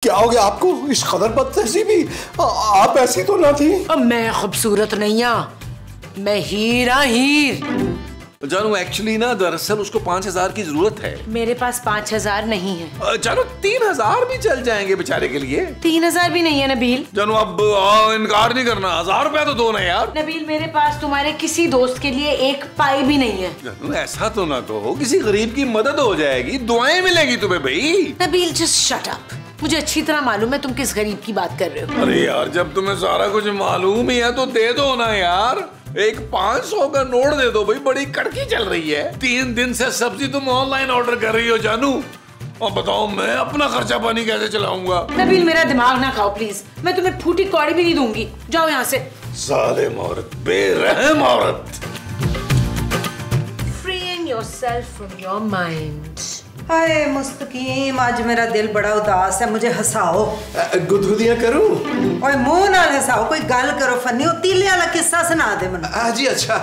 क्या हो गया आपको? इस कदर बदतहजीबी, आप ऐसी तो ना थी। अब मैं खूबसूरत नहीं हूं, मैं हीरा हीर। जानू एक्चुअली ना दरअसल उसको 5,000 की जरूरत है। मेरे पास 5,000 नहीं है। जानू 3,000 भी चल जाएंगे बेचारे के लिए। 3,000 भी नहीं है नबील। जानू अब इनकार नहीं करना, 1,000 रुपया तो दो ना यार। नबील मेरे पास तुम्हारे किसी दोस्त के लिए एक पाई भी नहीं है। जानू ऐसा तो ना कहो, किसी गरीब की मदद हो जाएगी, दुआएं मिलेंगी तुम्हें भाई। नबील जस्ट शट अप, मुझे अच्छी तरह मालूम है तुम किस गरीब की बात कर रहे हो। अरे यार जब तुम्हें सारा कुछ मालूम ही है तो दे दो ना यार, एक 500 का नोट दे दो भाई, बड़ी कड़की चल रही है। 3 दिन से सब्जी तुम ऑनलाइन ऑर्डर कर रही हो जानू, और बताओ मैं अपना खर्चा पानी कैसे चलाऊंगा। नबील मेरा दिमाग ना खाओ प्लीज, मैं तुम्हें फूटी कौड़ी भी नहीं दूंगी, जाओ यहाँ से। जालिम औरत, बेरहम औरत। Freeing yourself from your mind. हाय मुस्तकीम, आज मेरा दिल बड़ा उदास है, मुझे हंसाओ। गुदगुदियां करूं? ओए मुंह नाल हंसाओ, कोई गल करो फनी, ओ तीले वाला किस्सा सुना दे मनु। जी अच्छा।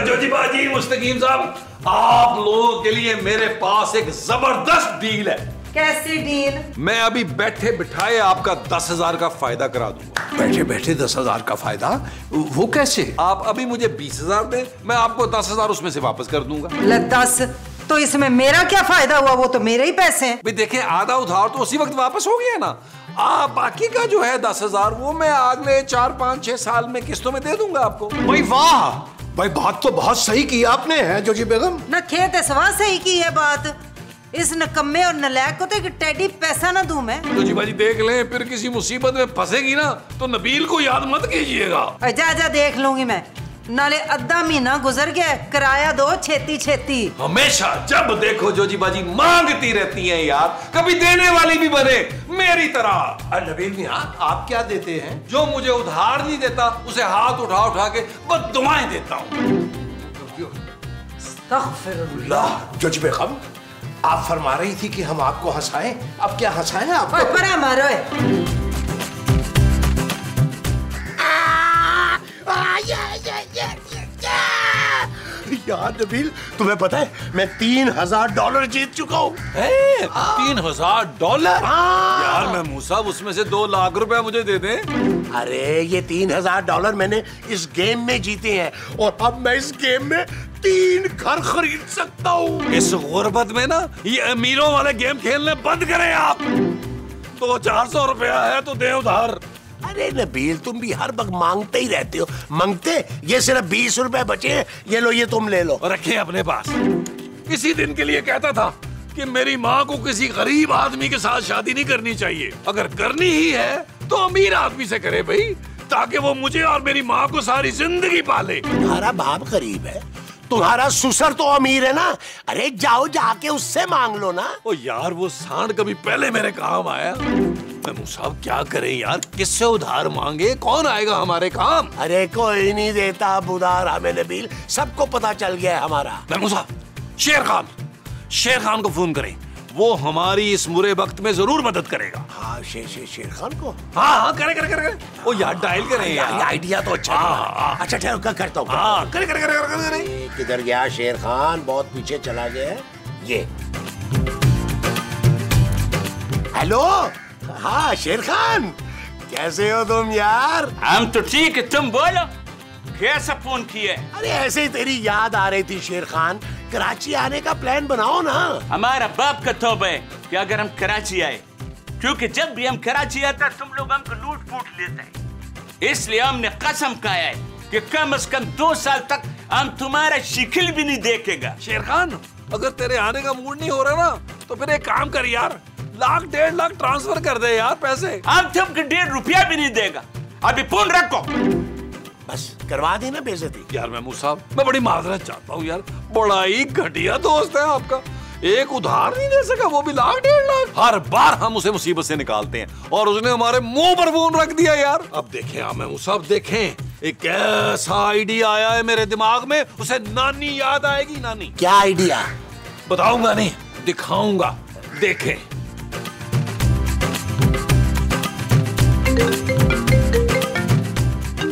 जोजी बाजी, मुस्तकीम साहब, आप लोगों के लिए मेरे पास एक जबरदस्त डील है। कैसी डील? मैं अभी बैठे बिठाए आपका 10,000 का फायदा करा दूंगा। बैठे बैठे 10,000 का फायदा? वो कैसे? आप अभी मुझे 20,000 दें, मैं आपको 10,000 उसमें से वापस कर दूंगा। ले 10 तो इसमें मेरा क्या फायदा हुआ? वो तो मेरे ही पैसे हैं। भाई देखिए, आधा उधार तो उसी वक्त वापस हो गया ना। बाकी का जो है 10,000 वो मैं अगले 4, 5, 6 साल में किस्तों में दे दूंगा आपको। भाई वाह भाई, बात तो बहुत सही की आपने है जोजी बेगम। न खेत सवा सही की है बात, इस नकम्मे और नलायक को तो एक टेडी पैसा ना दूं मैं। जोजी बाजी देख लें, फिर किसी मुसीबत में फंसेगी ना तो नबील को याद मत कीजिएगा। जा जा देख लूंगी मैं, नाले अद्धा महीना गुजर गया, किराया दो छेती छेती। हमेशा जब देखो जोजी बाजी मांगती रहती हैं यार, कभी देने वाली भी बने मेरी तरह। नबील मियां, आप क्या देते हैं? जो मुझे उधार नहीं देता उसे हाथ उठा उठा के बस दुआएं देता हूँ। जोजी बेगम, आप फरमा रही थी कि हम आपको हंसाएं, अब क्या हंसाएं आपको? परा मारो। यार नबील, तुम्हें पता है मैं $3,000 जीत चुका हूँ। $3,000? यार मैं मूसा, उसमें से 2 लाख रुपया मुझे दे दें। अरे ये $3,000 मैंने इस गेम में जीते हैं, और अब मैं इस गेम में 3 घर खरीद सकता हूँ। इस गुर्बत में ना ये अमीरों वाले गेम खेलने बंद करें आप। तो 400 रुपया है तो दे उधार। अरे नबील, तुम भी हर वक्त मांगते ही रहते हो। मांगते, ये सिर्फ 20 रुपए बचे हैं, ये लो, ये तुम ले लो। रखे अपने पास। किसी दिन के लिए कहता था कि मेरी माँ को किसी गरीब आदमी के साथ शादी नहीं करनी चाहिए, अगर करनी ही है तो अमीर आदमी से करे भाई, ताकि वो मुझे और मेरी माँ को सारी जिंदगी पाले। तुम्हारा बाप गरीब है, तुम्हारा ससुर तो अमीर है ना। अरे जाओ, जाके उससे मांग लो ना। ओ यार, वो सांड कभी पहले मेरे काम आया। मैं मुसाब क्या करें यार, किससे उधार मांगे, कौन आएगा हमारे काम? अरे कोई नहीं देता अब उधार हमें नबील, सबको पता चल गया है हमारा। मैं मुसाब, शेर खान को फोन करें, वो हमारी इस बुरे वक्त में जरूर मदद करेगा। हाँ, शेर खान को? हाँ, करे। ओ यार डायल करें यार, आइडिया तो अच्छा है। अच्छा ठहरो, करता हूँ। हाँ, करे। किधर गया शेर खान? बहुत पीछे चला गया है ये। हेलो, हाँ शेर खान, कैसे हो तुम यार? हम तो ठीक है, तुम बोलो कैसा फोन किया? अरे ऐसे ही तेरी याद आ रही थी शेर खान, कराची आने का प्लान बनाओ ना। हमारा बाप का तौबा है कि अगर हम कराची आए, क्योंकि जब भी हम कराची आते तुम लोग हमको लूट फूट लेते हैं, इसलिए हमने कसम खाया है कि कम से कम 2 साल तक हम तुम्हारा शिकिल भी नहीं देखेगा। शेर खान, अगर तेरे आने का मूड नहीं हो रहा ना तो फिर एक काम कर यार, 1,00,000 1.5 लाख ट्रांसफर कर दे यार पैसे। हम तुमको 1.5 रुपया भी नहीं देगा, अभी फोन रखो। बस करवा देना बेइज्जती। यार महमूद साहब, मैं बड़ी माजरत चाहता हूँ यार, बड़ा ही घटिया दोस्त है आपका, एक उधार नहीं दे सका, वो भी 1,00,000 1.5 लाख। हर बार हम उसे मुसीबत से निकालते हैं और उसने हमारे मुंह पर फोन रख दिया यार। अब देखें आप महमूद साहब, देखें एक ऐसा आइडिया आया है मेरे दिमाग में, उसे नानी याद आएगी। नानी? क्या आइडिया? बताऊंगा नहीं, दिखाऊंगा, देखें।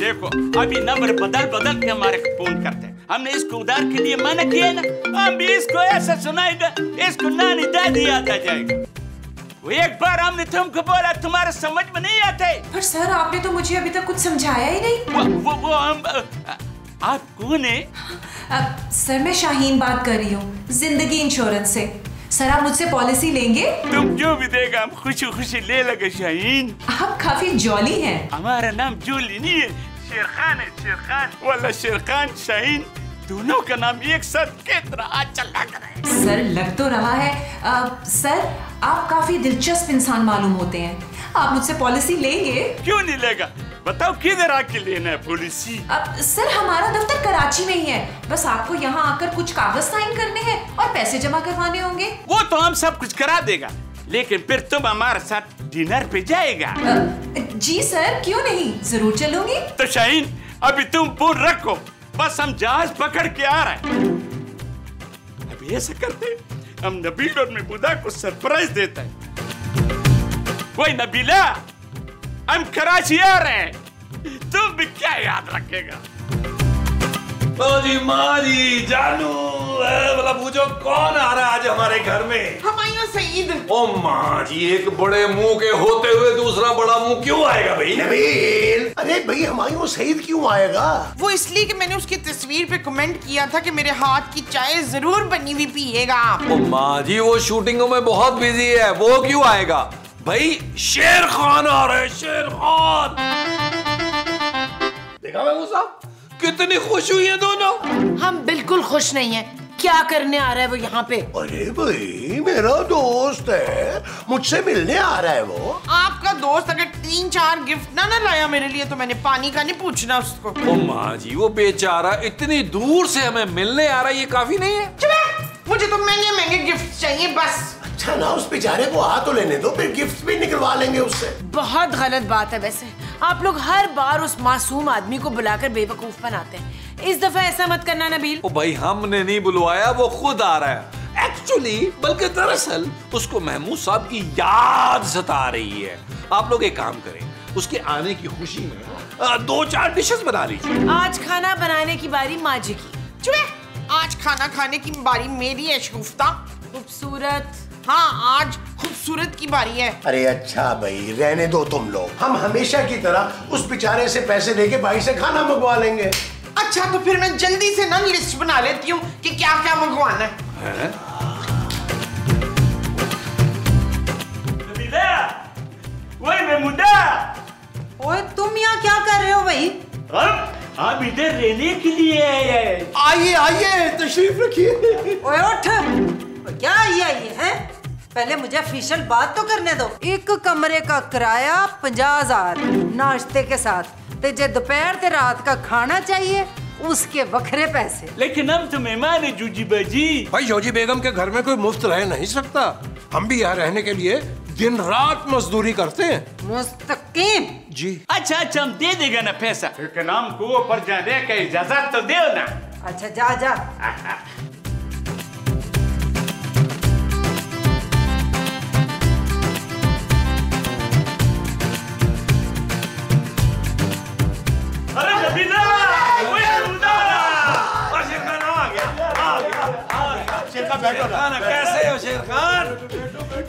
देखो अभी नंबर बदल के हमारे फोन करते हैं, हमने इसको उधार के लिए मना किया ना, हम भी इसको ऐसा सुनाएगा, इसको नानी दादी याद आ जाएगा। वो एक बार हमने तुमको बोला, तुम्हारे समझ में नहीं आते। पर सर आपने तो मुझे अभी तक कुछ समझाया ही नहीं। वो हम आप कौन है? सर मैं शाहीन बात कर रही हूँ, जिंदगी इंश्योरेंस से। सर आप मुझसे पॉलिसी लेंगे? तुम जो भी देगा हम खुशी खुशी ले लगे शाहीन। आप काफी जॉली हैं। हमारा नाम जॉली नहीं है, शेर खान है, शेर खान। वाला शेर खान शाहीन दोनों का नाम एक साथ कितना अच्छा लग रहा है। सर लग तो रहा है। सर आप काफी दिलचस्प इंसान मालूम होते हैं, आप मुझसे पॉलिसी लेंगे? क्यों नहीं लेगा? बताओ किधर आके लेना है पॉलिसी? सर हमारा दफ्तर कराची में ही है, बस आपको यहाँ आकर कुछ कागज साइन करने हैं और पैसे जमा करवाने होंगे। वो तो हम सब कुछ करा देगा, लेकिन फिर तुम हमारे साथ डिनर पे जाएगा। जी सर क्यों नहीं, जरूर चलूंगी। तो शाहीन अभी तुम फोन रखो, बस हम जहाज पकड़ के आ रहे हैं। अभी ऐसा करते हम नबील और महमूदा को सरप्राइज देते हैं। वही नबीला, हम कराची आ रहे हैं, तुम भी क्या याद रखेगा? जी माँ जी जानू, मतलब पूछो कौन आ रहा है आज हमारे घर में? हुमायूं सईद। ओ माँ जी, एक बड़े मुंह के होते हुए दूसरा बड़ा मुंह क्यों आएगा भाई? नबील, अरे भाई हुमायूं सईद क्यों आएगा? वो इसलिए कि मैंने उसकी तस्वीर पे कमेंट किया था कि मेरे हाथ की चाय जरूर बनी हुई पिएगा आप। ओ माँ जी, वो शूटिंगों में बहुत बिजी है, वो क्यों आएगा? भाई शेर खान आ रहे, शेर खान। देखा महमूद साहब, कितनी खुश हुई है दोनों। हम बिल्कुल खुश नहीं है। क्या करने आ रहा है वो यहाँ पे? अरे भाई मेरा दोस्त है, मुझसे मिलने आ रहा है वो। आपका दोस्त अगर 3-4 गिफ्ट ना लाया मेरे लिए तो मैंने पानी का नहीं पूछना उसको। ओ माँ जी, वो बेचारा इतनी दूर से हमें मिलने आ रहा है, ये काफी नहीं है? मुझे तो महंगे महंगे गिफ्ट चाहिए बस। अच्छा ना, उस बेचारे को आ तो लेने दो, फिर गिफ्ट भी निकलवा लेंगे उससे। बहुत गलत बात है वैसे, आप लोग हर बार उस मासूम आदमी को बुलाकर बेवकूफ बनाते हैं। इस दफा ऐसा मत करना नबील। ओ भाई हमने नहीं बुलवाया, वो खुद आ रहा है एक्चुअली, बल्कि दरअसल उसको महमूद साहब की याद सता रही है। आप लोग एक काम करें, उसके आने की खुशी में 2-4 डिशेस बना लीजिए। आज खाना बनाने की बारी माँ जी की। आज खाना खाने की बारी मेरी है शगुफ्ता। खूबसूरत। हाँ आज खूबसूरत की बारी है। अरे अच्छा भाई रहने दो तुम लोग, हम हमेशा की तरह उस बेचारे से पैसे लेके भाई से खाना मंगवा लेंगे। अच्छा तो फिर मैं जल्दी से ना लिस्ट बना लेती हूँ कि क्या क्या मंगवाना है। वही महमूदा, ओए तुम यहाँ क्या कर रहे हो भाई? आप इधर रहने के लिए आए? आइए आइए तशरीफ रखिए। ओए उठ, क्या ये है? पहले मुझे ऑफिशियल बात तो करने दो। एक कमरे का किराया 50,000 नाश्ते के साथ, ते जे दोपहर ते रात का खाना चाहिए उसके वखरे पैसे। लेकिन हम तो मेहमान है जूजी बाजी। भाई जोजी बेगम के घर में कोई मुफ्त रह नहीं सकता, हम भी यहाँ रहने के लिए दिन रात मजदूरी करते हैं। मुस्तकीम जी। अच्छा हम दे देगा ना पैसा, लेकिन हमको ऊपर जाने का इजाजत तो दो ना। अच्छा जा जा। अरे नबीला, शेर खान बैठो ना। कैसे हो शेर खान?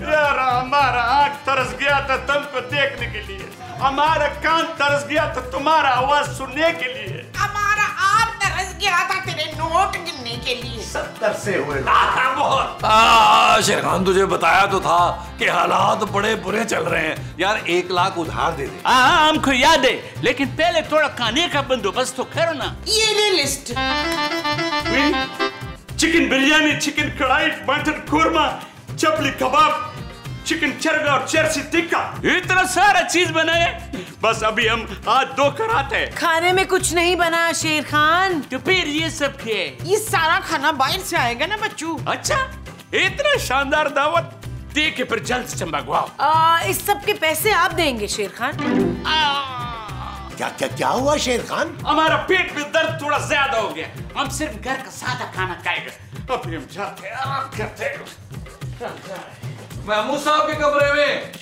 यार हमारा आँख तरस गया था तुमको देखने के लिए, हमारा कान तरस गया था तुम्हारा आवाज सुनने के लिए, हमारा आप तरस गया था तेरे नोट गिनने के लिए। 70 से हुए। शेर खान तुझे बताया तो था कि हालात बड़े बुरे चल रहे हैं यार, 1 लाख उधार दे दे। हाँ हमको याद है, लेकिन पहले थोड़ा खाने का बंदोबस्त तो करो ना। ये ले लिस्ट। चिकन बिरयानी, चिकन कढ़ाई, मटन कुरमा, चपली कबाब, चिकन चरगा और चर्सी टिक्का, इतना सारा चीज बनाए। बस अभी हम हाथ धो कर आते हैं। खाने में कुछ नहीं बना शेर खान। तो फिर ये सब क्या है? ये सारा खाना बाहर से आएगा ना बच्चू। अच्छा इतना शानदार दावत दे के फिर जल्द से चंबागवाओ। इस सब के पैसे आप देंगे शेर खान? क्या क्या क्या हुआ शेर खान? हमारा पेट में दर्द थोड़ा ज्यादा हो गया, हम सिर्फ घर का सादा खाना खाएगा। अभी हम जाते हैं, आराम करते हैं। महमूद साहब के कमरे में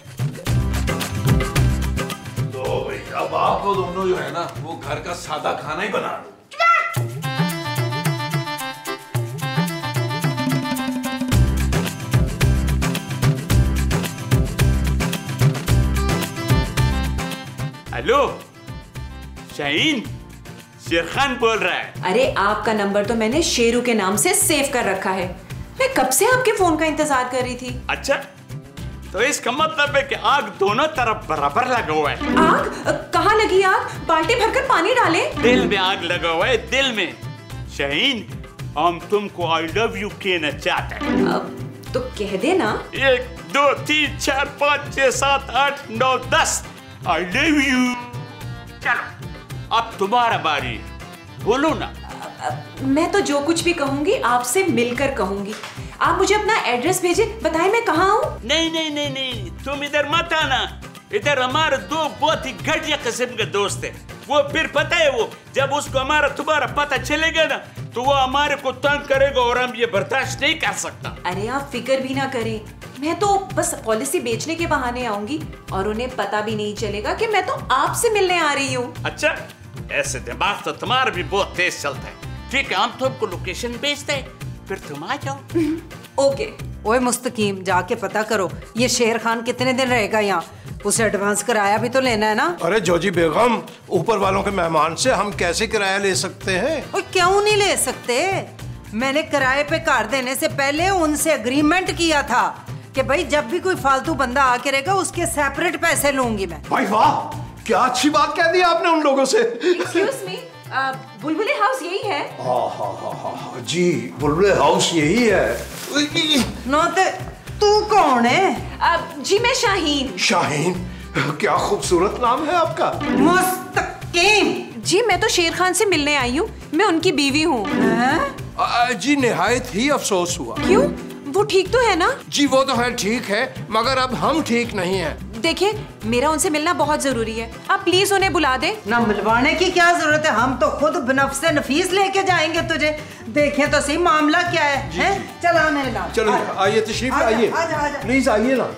तो भाई अब आप वो दोनों जो है ना, वो घर का सादा खाना ही बना लो। हेलो शाहीन, शेर खान बोल रहा है। अरे आपका नंबर तो मैंने शेरू के नाम से सेव कर रखा है। मैं कब से आपके फोन का इंतजार कर रही थी। अच्छा, तो इसका मतलब है कि आग दोनों तरफ बराबर लगा हुआ है। आग? कहाँ लगी आग? बाल्टी भरकर पानी डाले। दिल में आग लगा हुआ है, दिल में। शाहीन, हम तुमको आई लव यू कहना चाहते हैं। तो कह देना। 1 2 3 4 5 6 7 8 9 10 आई लव यू। चलो अब तुम्हारा बारी, बोलो ना। मैं तो जो कुछ भी कहूंगी आपसे मिलकर कहूंगी। आप मुझे अपना एड्रेस भेजे, बताएं मैं कहाँ हूँ। नहीं नहीं नहीं नहीं, तुम इधर मत आना। इधर हमारे दो बहुत ही घटिया किस्म के दोस्त है। वो फिर पता है, वो जब उसको हमारा तुम्हारा पता चलेगा ना, तो वो हमारे को तंग करेगा और हम ये बर्दाश्त नहीं कर सकता। अरे आप फिक्र भी ना करें, मैं तो बस पॉलिसी बेचने के बहाने आऊंगी और उन्हें पता भी नहीं चलेगा कि मैं तो आपसे मिलने आ रही हूँ। अच्छा, ऐसे दिमाग तो तुम्हारा भी बहुत तेज चलता है। ठीक है, हम तुमको लोकेशन भेजते हैं, फिर तुम आ जाओ। ओके। ओए मुस्तकीम, जाके पता करो ये शेर खान कितने दिन रहेगा यहाँ। उसे एडवांस किराया भी तो लेना है ना। अरे जोजी बेगम, ऊपर वालों के मेहमान से हम कैसे किराया ले सकते हैं? ओए क्यों नहीं ले सकते? मैंने किराए पे कार देने से पहले उनसे एग्रीमेंट किया था कि भाई जब भी कोई फालतू बंदा आके रहेगा उसके सेपरेट पैसे लूंगी मैं। भाई वाह, क्या अच्छी बात कह दी आपने उन लोगों से। एक्सक्यूज मी, बुलबुले हाउस यही है? हाँ, जी बुलबुले हाउस यही है। नौते, तू कौन है? जी मैं शाहीन। शाहीन, क्या खूबसूरत नाम है आपका। मुस्तकीम। जी मैं तो शेर खान से मिलने आई हूँ, मैं उनकी बीवी हूँ। जी निहायत ही अफसोस हुआ। क्यों? वो ठीक तो है ना? जी वो तो है, ठीक है, मगर अब हम ठीक नहीं हैं। देखिए, मेरा उनसे मिलना बहुत जरूरी है, आप प्लीज उन्हें बुला दें। ना मिलवाने की क्या जरूरत है, हम तो खुद बनफ्से नफीस लेके जाएंगे तुझे। देखें तो सही मामला क्या है, हैं? चल आ मेरे नाम। चलो आइए, तशरीफ आइए, प्लीज आइए ना।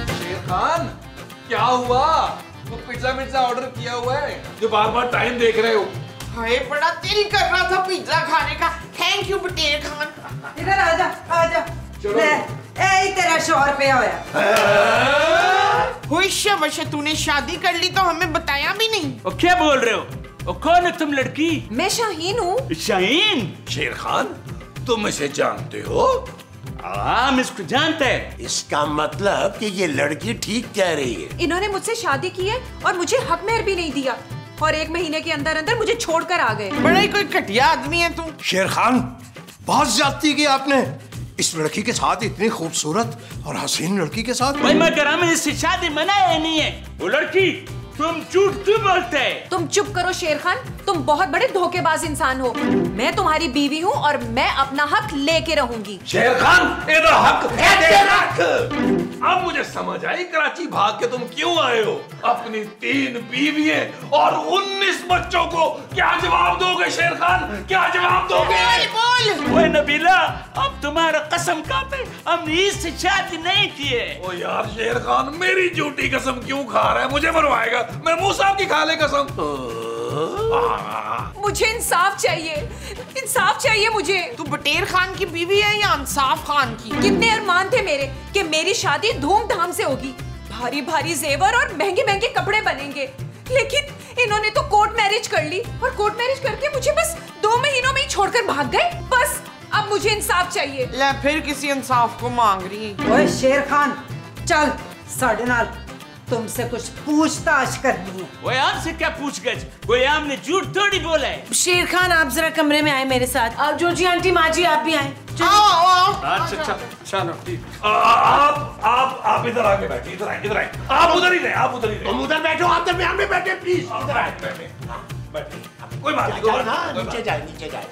शेर खान, क्या हुआ? वो पिज्जा ऑर्डर किया हुआ है जो बार बार टाइम देख रहे हो। हाय, बड़ा दिल कर रहा था पिज्जा खाने का। थैंक यू बटेर खान। इधर आजा, आजा। ले, ए तेरा शौहर पे होया। हुई बशे, तूने शादी कर ली तो हमें बताया भी नहीं। वो क्या बोल रहे हो? वो कौन है तुम लड़की? मैं शाहीन हूँ। शाहीन? शेर खान, तुम इसे जानते हो? हम इसको जानते हैं। इसका मतलब कि ये लड़की ठीक कह रही है। इन्होंने मुझसे शादी की है और मुझे हक मेहर भी नहीं दिया और 1 महीने के अंदर अंदर मुझे छोड़कर आ गए। बड़ा ही कोई घटिया आदमी है तू। शेर खान, बहुत ज्यादती की आपने। इस लड़की के साथ, इतनी खूबसूरत और हसीन लड़की के साथ। भाई मगर हमें इससे शादी मनाया नहीं है। वो लड़की, तुम झूठ क्यों बोलते हैं? तुम चुप करो शेर खान, तुम बहुत बड़े धोखेबाज इंसान हो। मैं तुम्हारी बीवी हूँ और मैं अपना हक लेके रहूंगी। शेर खान, इधर हक रख। अब मुझे समझ आई कराची भाग के तुम क्यों आए हो। अपनी 3 बीवियां और 19 बच्चों को क्या जवाब दोगे शेर खान? क्या जवाब दोगे? बोल। ओए नबीला, अब तुम्हारा कसम खाते हमने इससे शादी नहीं की है। ओ यार शेर खान, मेरी झूठी कसम क्यों खा रहा है? मुझे मरवाएगा। मैं मुंह साहब की खा ले कसम। मुझे इंसाफ चाहिए, इंसाफ चाहिए मुझे। तू बटेर खान की बीवी है या अंसाफ खान की? कितने अरमान थे मेरे कि मेरी शादी धूमधाम से होगी, भारी भारी जेवर और महंगे महंगे कपड़े बनेंगे, लेकिन इन्होंने तो कोर्ट मैरिज कर ली और कोर्ट मैरिज करके मुझे बस 2 महीनों में ही छोड़कर भाग गए। बस अब मुझे इंसाफ चाहिए। ले, फिर किसी इंसाफ को मांग रही है। ओए शेर खान, चल साढ़े नाल, तुमसे कुछ पूछताछ करनी है। वो हमसे क्या पूछ गए? कोई हमने झूठ थोड़ी बोला है। शेर खान, आप जरा कमरे में आए मेरे साथ। और जोजी आंटी, माँ जी, आप भी आए। आओ। अच्छा, चलो ठीक। आप इधर आके बैठिए, इधर आए। आप उधर ही रहे, आप उधर ही रहे। तुम उधर बैठो, आप दरमियान में बैठे प्लीज। इधर आए। बैठिए, कोई बात नहीं। नीचे जाए।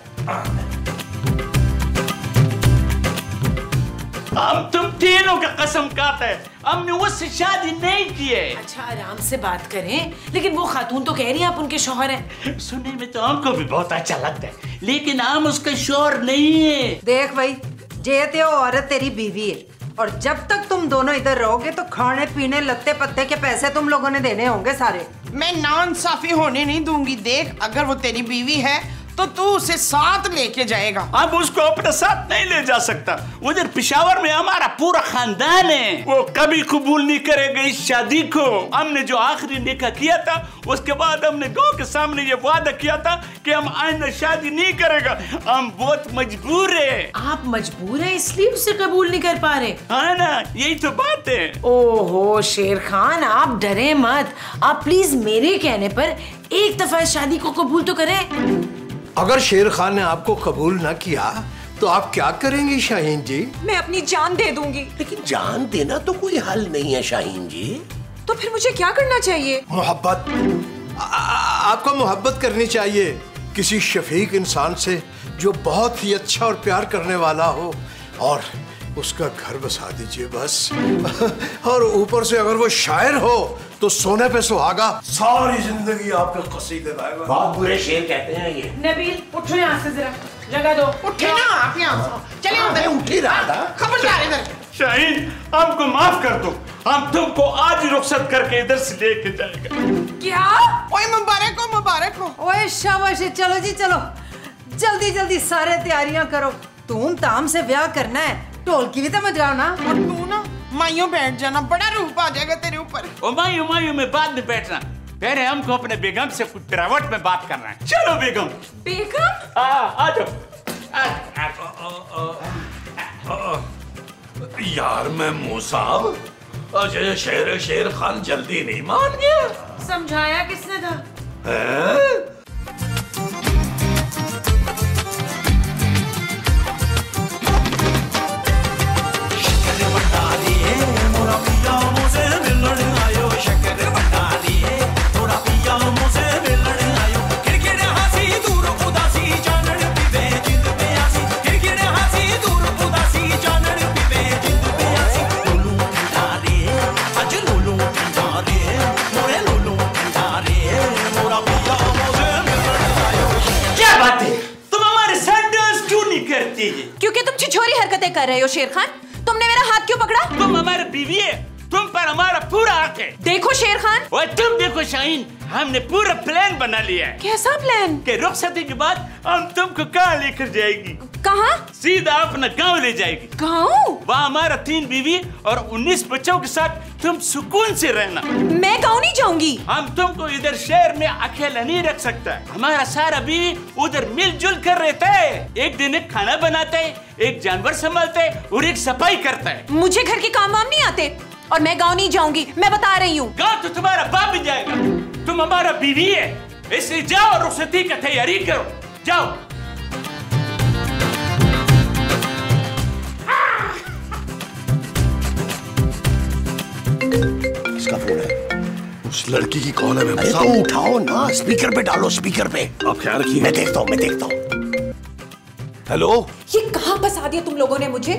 हम तुम तीनों का कसम खाते हैं, हमने उससे शादी नहीं की है। अच्छा, आराम से बात करें, लेकिन वो खातून तो कह रही है आप उनके शौहर हैं। सुनने में तो हमको भी बहुत अच्छा लगता है, लेकिन हम उसका शौहर नहीं है। देख भाई, जे ते औरत तेरी बीवी है और जब तक तुम दोनों इधर रहोगे तो खाने पीने लत्ते पत्ते के पैसे तुम लोगों ने देने होंगे सारे। मैं नाइंसाफी होने नहीं दूंगी। देख, अगर वो तेरी बीवी है तो तू उसे साथ लेके जाएगा। अब उसको अपने साथ नहीं ले जा सकता। उधर पेशावर में हमारा पूरा खानदान है, वो कभी कबूल नहीं करेगा इस शादी को। हमने जो आखिरी निकाह किया था उसके बाद हमने गांव के सामने ये वादा किया था कि हम आइंदा शादी नहीं करेगा। हम बहुत मजबूर है। आप मजबूर हैं इसलिए उसे कबूल नहीं कर पा रहे? हाँ ना, यही तो बात है। ओहो शेर खान, आप डरे मत। आप प्लीज मेरे कहने पर एक दफा इस शादी को कबूल तो करें। अगर शेर खान ने आपको कबूल ना किया तो आप क्या करेंगी शाहीन जी? मैं अपनी जान दे दूंगी। लेकिन जान देना तो कोई हल नहीं है शाहीन जी। तो फिर मुझे क्या करना चाहिए? मोहब्बत। आपको मोहब्बत करनी चाहिए किसी शफीक इंसान से जो बहुत ही अच्छा और प्यार करने वाला हो, और उसका घर बसा दीजिए बस। और ऊपर से अगर वो शायर हो तो सोने पे सुहागा, सारी जिंदगी आपके कसीदे गाएगा। बहुत बुरे शेर कहते हैं ये। नबील उठो यहाँ से, जरा जगह दो। उठे ना आप यहाँ से, चलिए अंदर। उठ ही रहा था। खबरदार इधर। शाहीन, हमको माफ कर दो, हम तुमको आज ही रुखसत करके इधर से लेके जाएगा। क्या? ओए मुबारक हो, मुबारक हो। ओए शाबाश, चलो जी चलो, जल्दी जल्दी सारे तैयारियां करो, धूमधाम से ब्याह करना है। ढोलकी भी तो बजाओ ना। और तू ना माइयों बैठ जाना, बड़ा रूप आ जाएगा तेरे ऊपर। ओ मायूं में बाद में बैठना, पहले हमको अपने बेगम से कुछ प्राइवेट में बात करना है। चलो बेगम। बेगम? आ जाओ। यार मैं मूसाब, शेर खान जल्दी नहीं मान गया। समझाया किसने था? क्योंकि तुम छिछोरी हरकतें कर रहे हो शेर खान। तुमने मेरा हाथ क्यों पकड़ा? तुम हमारे बीवी है, तुम पर हमारा पूरा हक है। देखो शेर खान। और तुम देखो शाहीन, हमने पूरा प्लान बना लिया है। कैसा प्लान? कि रुखसती के बाद हम तुमको कहाँ लेकर जाएगी? कहाँ? सीधा अपना गांव ले जाएगी। गाँव? वहाँ हमारा 3 बीवी और 19 बच्चों के साथ तुम सुकून से रहना। मैं गाँव नहीं जाऊंगी। हम तुमको इधर शहर में अकेला नहीं रख सकता। हमारा सारा बीवी उधर मिलजुल कर रहता है। एक दिन एक खाना बनाता है, एक जानवर संभालता है और एक सफाई करता है। मुझे घर के काम वाम नहीं आते और मैं गाँव नहीं जाऊंगी, मैं बता रही हूँ। गाँव तो तुम्हारा बाप भी जाएगा, तुम हमारा बीवी है, इसलिए जाओ रुखसती की तैयारी करो, जाओ। किसका फोन है? उस लड़की की कॉल है। मैं अरे तो उठाओ ना, स्पीकर पे डालो, स्पीकर पे। आप ख्याल रखिए। मैं देखता हूँ। हेलो। ये कहाँ फंसा दिया तुम लोगों ने मुझे?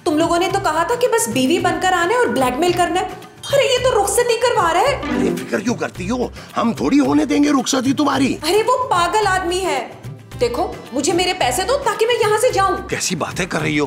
तुम लोगों ने तो कहा था कि बस बीवी बनकर आना है और ब्लैकमेल करना है। अरे ये तो रुखसती करवा रहा है। अरे फिक्र क्यों करती हो, हम थोड़ी होने देंगे रुखसती तुम्हारी। अरे वो पागल आदमी है। देखो मुझे मेरे पैसे दो ताकि मैं यहाँ से जाऊँ। कैसी बातें कर रही हो,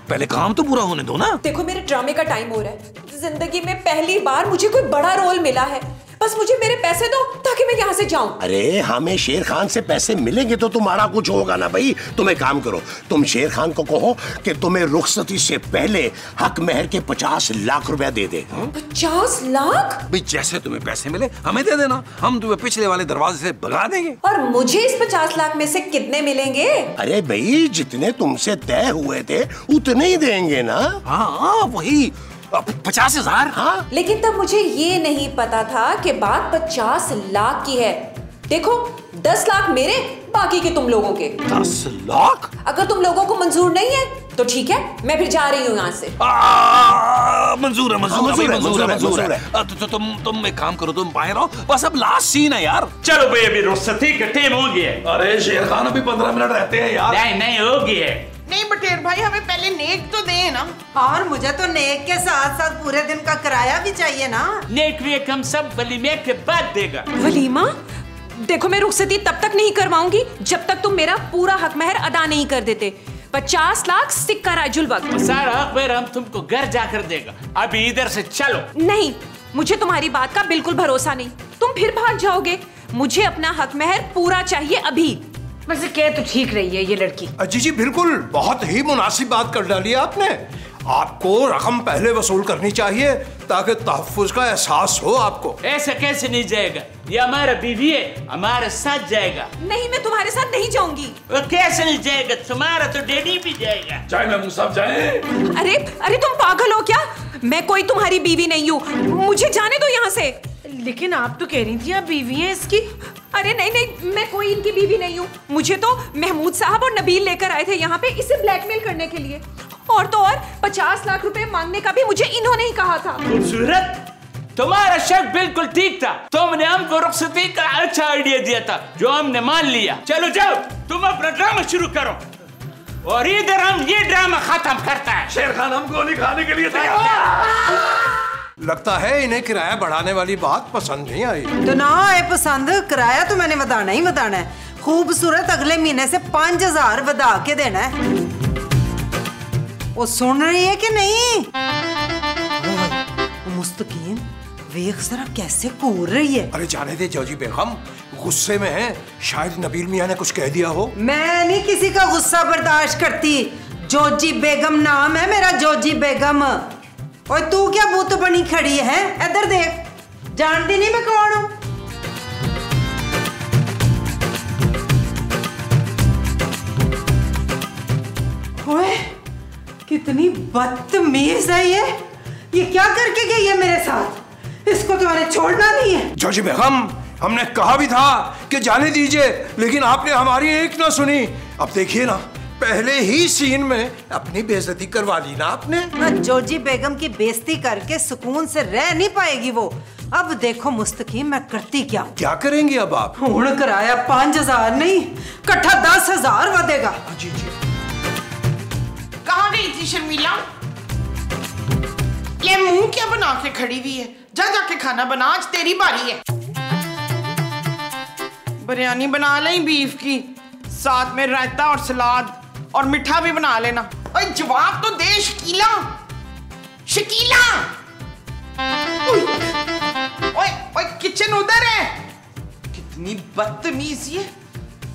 पहले काम तो पूरा होने दो ना। देखो मेरे ड्रामे का टाइम हो रहा है। जिंदगी में पहली बार मुझे कोई बड़ा रोल मिला है, बस मुझे मेरे पैसे दो ताकि मैं यहाँ से जाऊं। अरे हमें शेर खान से पैसे मिलेंगे तो तुम्हारा कुछ होगा ना भाई। तुम एक काम करो, तुम शेर खान को कहो कि तुम्हें रुखसती से पहले हक मेहर के 50 लाख रुपया दे दे। 50 लाख? भाई जैसे तुम्हें पैसे मिले हमें दे देना, हम तुम्हें पिछले वाले दरवाजे से भगा देंगे। और मुझे इस 50 लाख में से कितने मिलेंगे? अरे भाई जितने तुमसे तय हुए थे उतने ही देंगे ना। हाँ वही 50,000। हाँ लेकिन तब मुझे ये नहीं पता था कि बात 50 लाख की है। देखो 10 लाख मेरे, बाकी के तुम लोगों के। 10 लाख? अगर तुम लोगों को मंजूर नहीं है तो ठीक है, मैं फिर जा रही हूँ यहाँ से। मंजूर है, मंजूर है। तो तुम एक काम करो, तुम बाहर आओ, बस अब लास्ट सीन है यार। चलो भाई अभी रुखसती का टाइम हो गया। अरे शेर खान अभी 15 मिनट रहते हैं यार। नहीं हो गया। नहीं बटेर भाई, हमें पहले नेक तो दे ना। और मुझे तो नेक के साथ साथ पूरे दिन का किराया भी चाहिए ना। नेक वेक हम सब वलीमे के बाद देगा। वलीमा? देखो मैं रुखसती तब तक नहीं करवाऊंगी जब तक तुम मेरा पूरा हक महर अदा नहीं कर देते। 50 लाख सिक्का राजुल वक्त। सारा हक महर हम तुमको घर जाकर देगा, अभी इधर से चलो। नहीं, मुझे तुम्हारी बात का बिल्कुल भरोसा नहीं, तुम फिर भाग जाओगे। मुझे अपना हक महर पूरा चाहिए अभी, वैसे कह तो ठीक रही है ये लड़की। जी जी बिल्कुल, बहुत ही मुनासिब बात कर डाली आपने। आपको रकम पहले वसूल करनी चाहिए ताकि तहफ्फुज का एहसास हो आपको। ऐसा कैसे नहीं जाएगा? ये हमारा बीवी है, हमारे साथ जाएगा। नहीं, मैं तुम्हारे साथ नहीं जाऊंगी। वो कैसे नहीं जाएगा? तुम्हारा तो डैडी भी जाएगा। चाहे महमूद साहब जाए। अरे अरे तुम पागल हो क्या? मैं कोई तुम्हारी बीवी नहीं हूँ, मुझे जाने दो यहाँ से। लेकिन आप तो कह रही थी आप बीवी हैं इसकी। अरे नहीं नहीं, मैं कोई इनकी बीवी नहीं हूँ। मुझे तो महमूद साहब और नबील लेकर आए थे यहाँ पे इसे ब्लैकमेल करने के लिए। और तो और 50 लाख रुपए मांगने का भी मुझे इन्होंने ही कहा था। खूबसूरत, तुम्हारा शक बिल्कुल ठीक था। तुमने हमको रुखसती का अच्छा आइडिया दिया था जो हमने मान लिया। चलो जाओ, तुम अपना ड्रामा शुरू करो और इधर हम ये ड्रामा खत्म करता है। शेर खान हम गोली खाने के लिए तैयार। लगता है इन्हें किराया बढ़ाने वाली बात पसंद नहीं आई। तो ना आए पसंद, किराया तो मैंने बताना ही बताना है। खूबसूरत अगले महीने से 5000 वधा के देना है। वो सुन रही है कि नहीं? मुस्तकीम वेख जरा कैसे कूर रही है। अरे जाने दे जोजी बेगम, गुस्से में है, शायद नबील मियां ने कुछ कह दिया हो। मैं नहीं किसी का गुस्सा बर्दाश्त करती। जोजी बेगम नाम है मेरा, जोजी बेगम। और तू क्या बूत बनी खड़ी है? इधर देख, जानती नहीं मैं कौन हूं? ओए कितनी बदतमीज है ये क्या करके गई है मेरे साथ? इसको तो मैंने छोड़ना नहीं है। जोजी बेगम, हमने कहा भी था कि जाने दीजिए, लेकिन आपने हमारी एक ना सुनी। अब देखिए ना, पहले ही सीन में अपनी बेइज्जती करवा ली ना आपने। जोजी बेगम की बेइज्जती करके सुकून से रह नहीं पाएगी वो। अब देखो मुस्तकीम मैं करती क्या करेंगी अब आप? हुण कराया 5000 नहीं, इकट्ठा 10,000 ਵਧेगा। जी जी। कहाँ गई थी शर्मिला? ये मुंह क्या बना के खड़ी हुई है? जा जाके खाना बना, आज तेरी बारी है। बिरयानी बना लें बीफ की, साथ में रायता और सलाद और मीठा भी बना लेना। ओए जवाब तो दे शकीला। शकीला, ओए ओए किचन उधर है। कितनी बदतमीजी है,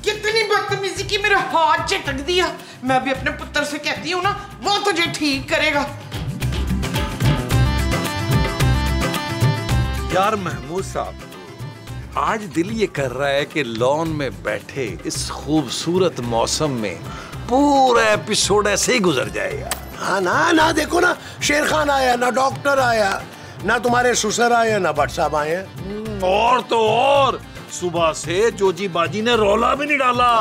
कितनी बदतमीजी की मेरा हाथ झटक दिया। मैं भी अपने पुत्र से कहती हूँ ना, वो तुझे ठीक करेगा। यार महमूद साहब, आज दिल ये कर रहा है कि लॉन में बैठे इस खूबसूरत मौसम में पूरा एपिसोड ऐसे ही गुजर जाएगा। हाँ ना ना, देखो ना, शेर खान आया, ना डॉक्टर आया, ना तुम्हारे ससुर आए, ना भट्ट साहब आए। और तो और सुबह से जोजी बाजी ने रौला भी नहीं डाला।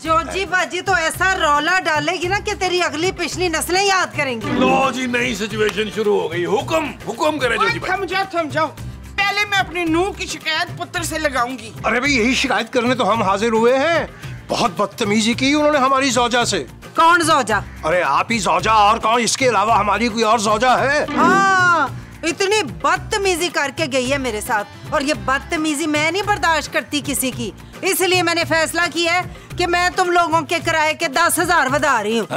जोजी बाजी तो ऐसा रौला डालेगी ना कि तेरी अगली पिछली नस्लें याद करेंगी। लो जी, नई सिचुएशन शुरू हो गई। हुक्म करे जोजी बाजी। थम जाओ। पहले मैं अपनी नूह की शिकायत पुत्र से लगाऊंगी। अरे भाई, यही शिकायत करने तो हम हाजिर हुए हैं। बहुत बदतमीजी की उन्होंने हमारी जौजा से। कौन जौजा? अरे आप ही जौजा, और कौन? इसके अलावा हमारी कोई और जौजा है? हाँ, इतनी बदतमीजी करके गई है मेरे साथ, और ये बदतमीजी मैं नहीं बर्दाश्त करती किसी की। इसलिए मैंने फैसला किया है कि मैं तुम लोगों के किराए के 10,000 बढ़ा रही हूँ।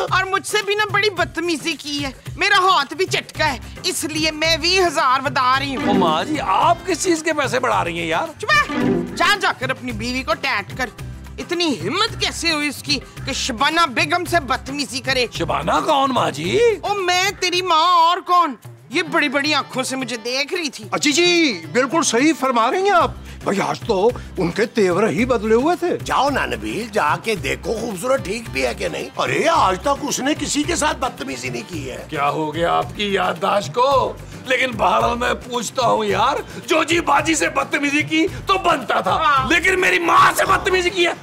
और मुझसे भी ना बड़ी बदतमीजी की है, मेरा हाथ भी चटका है, इसलिए मैं 20,000 बढ़ा रही हूँ। माँ जी, आप किस चीज के पैसे बढ़ा रही हैं यार? चुप, जा जाकर अपनी बीवी को टैट कर। इतनी हिम्मत कैसे हुई उसकी कि शबाना बेगम से बदतमीजी करे? शबाना कौन माँ जी? ओ मैं तेरी माँ, और कौन? ये बड़ी बड़ी आंखों से मुझे देख रही थी। अच्छी जी, बिल्कुल सही फरमा रही हैं आप। भाई आज तो उनके तेवर ही बदले हुए थे। जाओ ना नबील, जाके देखो खूबसूरत ठीक भी है कि नहीं। अरे आज तक उसने किसी के साथ बदतमीजी नहीं की है। क्या हो गया आपकी याददाश्त को? लेकिन बहरहाल मैं पूछता हूँ यार, जोजी बाजी से बदतमीजी की तो बनता था, लेकिन मेरी माँ से बदतमीजी की है।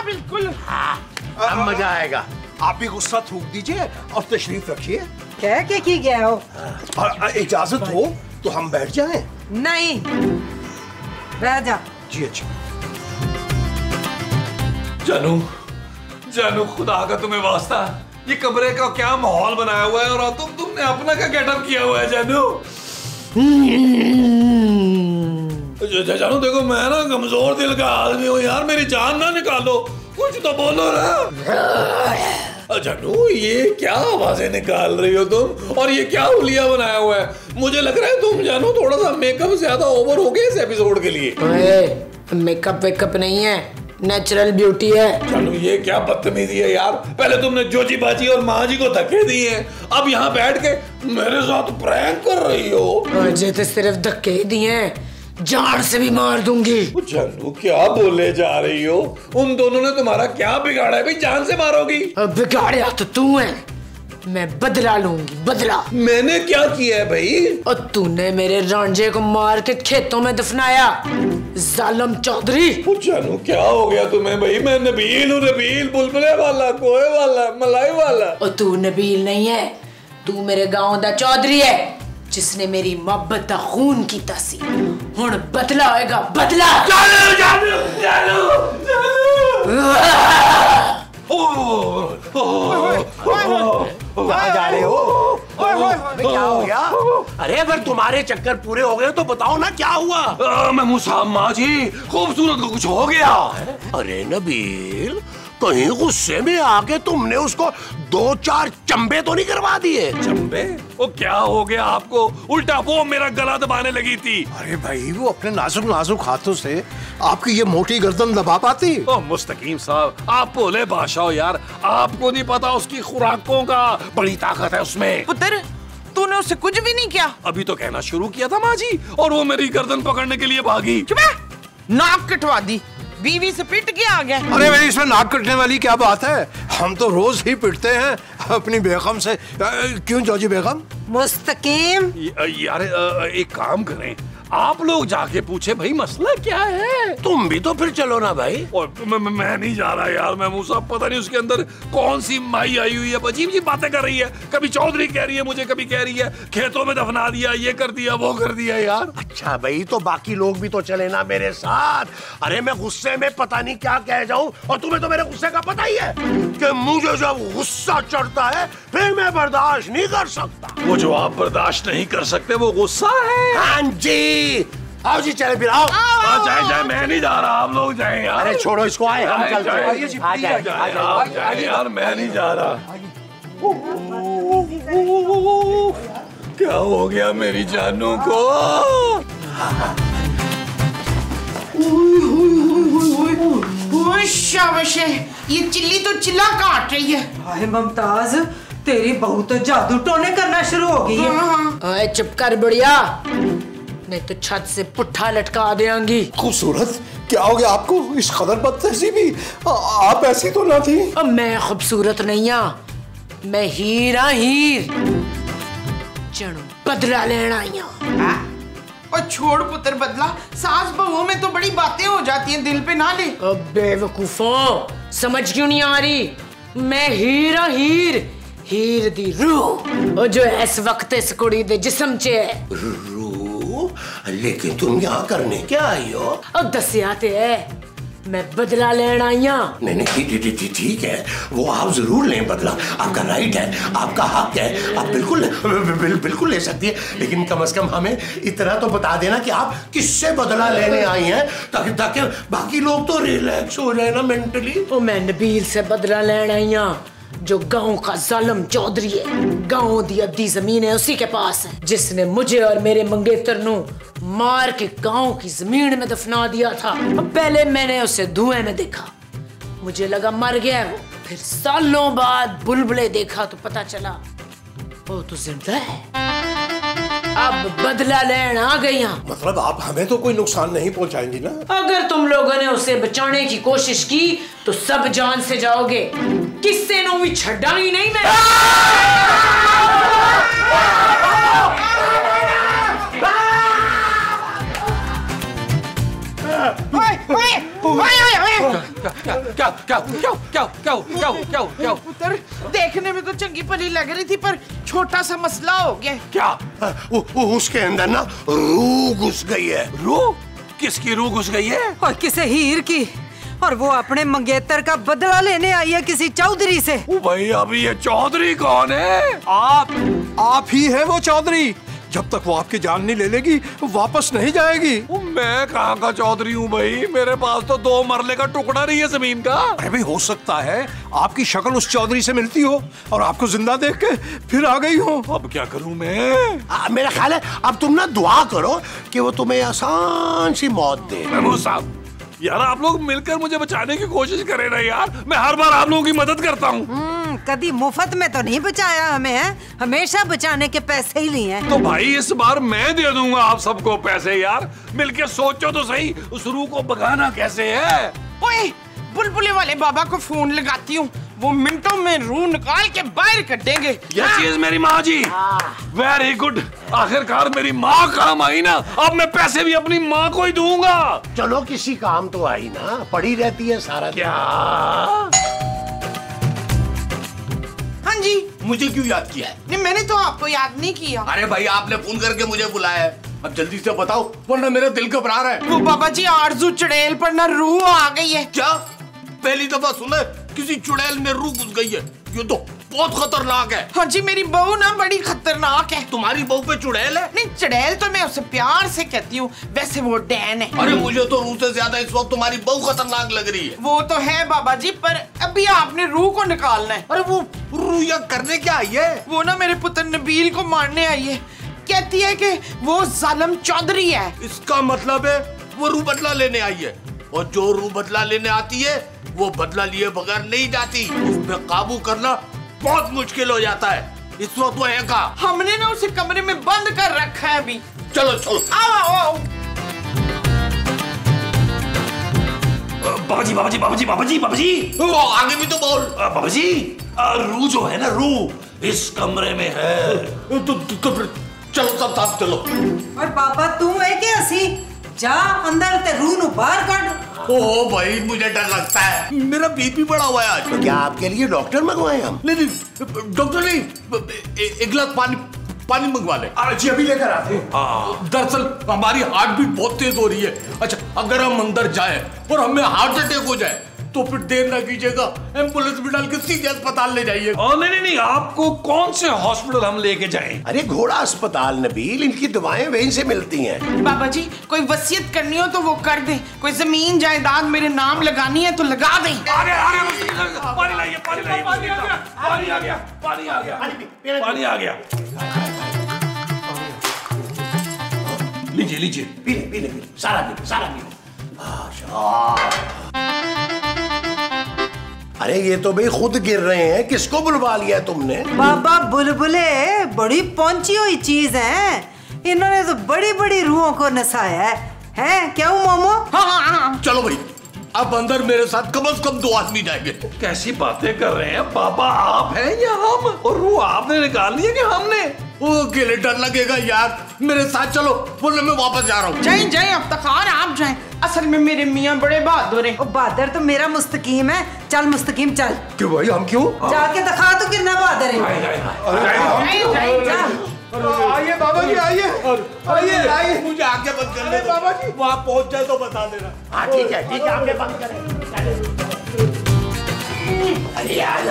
बिल्कुल। अब मजा आएगा। आप भी गुस्सा थूक दीजिए और तशरीफ रखिए। कह के की गया हो? और इजाजत हो तो हम बैठ जाएं। नहीं, रह जा। जी अच्छा। जानू खुदा का तुम्हें वास्ता, ये कमरे का क्या माहौल बनाया हुआ है, और तुमने अपना क्या गेटअप किया हुआ है जानू? जानू देखो, मैं ना कमजोर दिल का आदमी हूँ यार, मेरी जान ना निकालो, कुछ तो बोलो ना। जानू ये क्या आवाजें निकाल रही हो तुम, और ये क्या हुलिया बनाया हुआ है? मुझे लग रहा है तुम जानू थोड़ा सा मेकअप ज्यादा ओवर हो गया इस एपिसोड के लिए। मेकअप वेकअप नहीं है, नेचुरल ब्यूटी है। जानू ये क्या बदतमीजी है यार, पहले तुमने जोजी बाजी और माँ जी को धक्के दिए हैं, अब यहाँ बैठ के मेरे साथ प्रैंक कर रही हो। मुझे तो सिर्फ धक्के ही दिए हैं, जान से भी मार दूंगी। जानू क्या बोले जा रही हो? उन दोनों ने तुम्हारा क्या बिगाड़ा है भाई, जान से मारोगी? बिगाड़िया तो तू है, मैं बदला लूंगी, बदला। मैंने क्या किया है भाई? और तूने मेरे रांझे को मार के खेतों में दफनाया, जालिम चौधरी। जानू क्या हो गया तुम्हें भाई? मैं नबील हूँ, नबील, बुलबुले वाला, कोए वाला, मलाई वाला। और तू नबील नहीं है, तू मेरे गांव दा चौधरी है जिसने मेरी मोहब्बत दा खून कीता सी। हुण बदला होएगा, बदला। जानू जानू जानू कहाँ जा रहे हो? क्या हो गया? अरे अगर तुम्हारे चक्कर पूरे हो गए तो बताओ ना क्या हुआ? मैं मुसाब माँ जी, खूबसूरत को कुछ हो गया। अरे नबील, कहीं गुस्से में आके तुमने उसको 2-4 चंबे तो नहीं करवा दिए? चंबे? वो क्या हो गया आपको? उल्टा वो मेरा गला दबाने लगी थी। अरे भाई वो अपने नाजुक नाजुक हाथों से आपकी ये मोटी गर्दन दबा पाती? ओ मुस्तकीम साहब, आप भोले बादशाह हो यार, आपको नहीं पता उसकी खुराकों का, बड़ी ताकत है उसमें। पुत्र तूने उससे कुछ भी नहीं किया? अभी तो कहना शुरू किया था माँ जी, और वो मेरी गर्दन पकड़ने के लिए भागी। चुप है, नाक कटवा दी, बीवी से पिट के आ गया। अरे भाई इसमें नाक कटने वाली क्या बात है, हम तो रोज ही पिटते हैं अपनी बेगम से। क्यों जॉजी बेगम? मुस्तकीम यार एक काम करें, आप लोग जाके पूछे भाई मसला क्या है। तुम भी तो फिर चलो ना भाई। और मैं नहीं जा रहा यार, मैं मुसा पता नहीं उसके अंदर कौन सी माई आई हुई है, अजीब सी बातें कर रही है। कभी चौधरी कह रही है मुझे, कभी कह रही है खेतों में दफना दिया, ये कर दिया, वो कर दिया यार। अच्छा भाई तो बाकी लोग भी तो चले ना मेरे साथ। अरे मैं गुस्से में पता नहीं क्या कह जाऊं, और तुम्हें तो मेरे गुस्से का पता ही है कि मुझे जब गुस्सा चढ़ता है फिर मैं बर्दाश्त नहीं कर सकता। वो जो आप बर्दाश्त नहीं कर सकते वो गुस्सा है। हाँ जी, आओ जी चले फिर, आओ। जाए मैं नहीं जा रहा, आप लोग जाए यार। अरे छोड़ो इसको, आए हम चलते हैं। जाए यार, मैं नहीं जा रहा। क्या हो गया मेरी जानू को? शाबाश है, ये चिल्ली तो चिल्ला काट रही है। हाय मुमताज, तेरी बहू तो जादू टोने करना शुरू हो गई है। ओए चुप कर बुढ़िया, नहीं तो छत से पुट्ठा लटका देंगी। खूबसूरत, क्या हो गया आपको? इस कदर बदतहजीबी, आप ऐसी तो ना थी। अब मैं खूबसूरत नहीं हूँ, मैं हीरा हीर चढ़ू बदला लेना आई हूँ। और छोड़ पुत्र बदला, सास बहुओं में तो बड़ी बातें हो जाती हैं, दिल पे ना ले। अब बेवकूफों, समझ क्यों नहीं आ रही? मैं हीरा हीर, हीर दी रूह, जो इस वक्त इस कुड़ी दे जिस्म च है। रूह? लेकिन तुम यहाँ करने क्या आई हो? अब दसिया ते है, मैं बदला लेना आई हूँ। नहीं ठीक है, वो आप जरूर लें बदला, आपका राइट है, आपका हक है, आप बिल्कुल ले सकती है। लेकिन कम से कम हमें इतना तो बता देना कि आप किससे बदला लेने आई हैं, ताकि बाकी लोग तो रिलैक्स हो जाए ना मेंटली। तो मैं नबील से बदला लेना आई हूँ, जो गांव का जालिम चौधरी है। गांव दी अद्धी जमीन है उसी के पास है, जिसने मुझे और मेरे मंगेतर नु मार के गांव की जमीन में दफना दिया था। पहले मैंने उसे धुएं में देखा, मुझे लगा मर गया है वो। फिर सालों बाद बुलबुले देखा तो पता चला वो तो जिंदा है। अब बदला लेना आ गई। मतलब आप हमें तो कोई नुकसान नहीं पहुंचाएंगी ना? अगर तुम लोगों ने उसे बचाने की कोशिश की तो सब जान से जाओगे, किससे नो भी छड्डा ही नहीं मैं। क्या? पुत्र देखने में तो चंगी भली लग रही थी, पर छोटा सा मसला हो गया। क्या? उसके अंदर ना रूह घुस गई है। रूह? किसकी रूह घुस गई है? और किसे हीर की, और वो अपने मंगेतर का बदला लेने आई है किसी चौधरी से। भाई अभी ये चौधरी कौन है? आप ही है वो चौधरी जब तक वो आपकी जान नहीं ले लेगी वापस नहीं जाएगी। मैं कहाँ का चौधरी हूँ भाई, मेरे पास तो 2 मरले का टुकड़ा नहीं है जमीन का। अरे भाई हो सकता है आपकी शक्ल उस चौधरी से मिलती हो और आपको जिंदा देख के फिर आ गई हो। अब क्या करूँ मैं? मेरा ख्याल है अब तुम ना दुआ करो कि वो तुम्हें आसान सी मौत दे। महमूद साहब यार आप लोग मिलकर मुझे बचाने की कोशिश करें ना यार, मैं हर बार आप लोगों की मदद करता हूँ। कभी मुफ्त में तो नहीं बचाया हमें, है? हमेशा बचाने के पैसे ही लिए हैं। तो भाई इस बार मैं दे दूंगा आप सबको पैसे यार, मिलके सोचो तो सही उस रूह को भगाना कैसे है। ओए बुलबुले वाले बाबा को फोन लगाती हूँ, वो मिनटों में रूह निकाल के बाहर कर देंगे। ये चीज मेरी माँ जी, वेरी गुड, आखिरकार मेरी माँ काम आई ना, अब मैं पैसे भी अपनी माँ को ही दूंगा। चलो किसी काम तो आई ना, पड़ी रहती है सारा क्या? हाँ जी। मुझे क्यों याद किया है? नहीं मैंने तो आपको याद नहीं किया। अरे भाई आपने फोन करके मुझे बुलाया है, अब जल्दी से बताओ वरना मेरा दिल घबरा रहा है। वो बाबा जी आरजू चुड़ैल पर ना रूह आ गई है। क्या? पहली दफा सुना किसी चुड़ैल में रूह घुस गई है, ये तो बहुत खतरनाक है। हाँ जी मेरी बहू ना बड़ी खतरनाक है। तुम्हारी बहू पे चुड़ैल है? नहीं चुड़ैल तो मैं उसे प्यार से कहती हूँ, वैसे वो डैन है। अरे मुझे तो रूह से ज्यादा इस वक्त तुम्हारी बहू खतरनाक लग रही है। वो तो है बाबा जी, पर अभी आपने रूह को निकालना है। अरे वो रूह यहाँ करने क्या आई है? वो ना मेरे पुत्र नबील को मारने आई है, कहती है कि वो जालिम चौधरी है। इसका मतलब है वो रूह बदला लेने आई है, और जो रूह बदला लेने आती है वो बदला लिए बगैर नहीं जाती, उस पे काबू करना बहुत मुश्किल हो जाता है। इस वक्त वो है कहाँ? हमने ना उसे कमरे में बंद कर रखा है अभी। चलो चलो आओ आओ। बाबा जी बाबा जी बाबा जी बाबा जी बाबा जी, वो आगे भी तो बोल। बाबा जी रूह जो है ना, रूह इस कमरे में है। चलो सब साथ चलो। और पापा तू है कि असी जा अंदर ते रूह नु बाहर काट। ओ भाई मुझे डर लगता है, मेरा बीपी बढ़ा हुआ है आज। तो क्या आपके लिए डॉक्टर मंगवाए हम? नहीं डॉक्टर नहीं, एक गिलास पानी मंगवा ले। जी अभी लेकर आते हैं। दरअसल हमारी हार्ट बीट बहुत तेज हो रही है। अच्छा अगर हम अंदर जाए और हमें हार्ट अटैक हो जाए तो फिर देर ना कीजिएगा, एम्बुलेंस में डाल के सीधे अस्पताल ले जाइए। नहीं, आपको कौन से हॉस्पिटल हम लेके जाएं? अरे घोड़ा अस्पताल नबील, इनकी दवाएं वहीं से मिलती हैं। बाबा जी कोई वसीयत करनी हो तो वो कर दे, कोई जमीन जायदाद मेरे नाम लगानी है तो लगा दे। पानी लाइए, पानी आ गया। लीजिए पीले सारा पीले। अरे ये तो भाई खुद गिर रहे हैं, किसको बुलवा लिया तुमने? बाबा बुलबुले बड़ी पहुंची हुई चीज है, इन्होंने तो बड़ी बड़ी रूहों को नसाया है क्या मोमो? हाँ। चलो भाई अब अंदर मेरे साथ कम से कम 2 आदमी जाएंगे। कैसी बातें कर रहे हैं बाबा, आप हैं या हम? और रूह आपने निकाल ली है कि हमने? वो अकेले डर लगेगा यार, मेरे साथ चलो बोले मैं वापस जा रहा हूँ। जाए अब तक आप जाए, असल में मेरे मियाँ बड़े बहादुर हैं। बहादुर तो मेरा मुस्तकीम है, चल मुस्तकीम चल। क्यों भाई हम क्यों? जाके दिखा तू कितना बहादुर है। आइए बाबा जी आइए। मुझे आगे बंद कर ले बाबा जी, वहाँ पहुँच जाए तो बता देना। हाँ ठीक है आपने बंद करें। अरे यार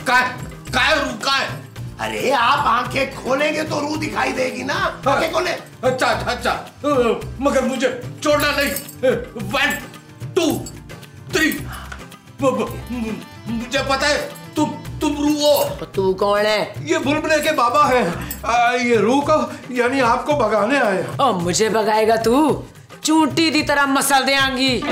काय रूह का है? अरे आप आंखें खोलेंगे तो रूह दिखाई देगी ना, आंखें खोले। अच्छा मगर मुझे छोड़ना नहीं। 1 2 3 मुझे पता है तुम रूह हो। तू कौन है? ये बुलबुले के बाबा हैं, ये रूह को यानी आपको भगाने आए। और मुझे भगाएगा तू? चूंटी दी तरह मसल देंगी।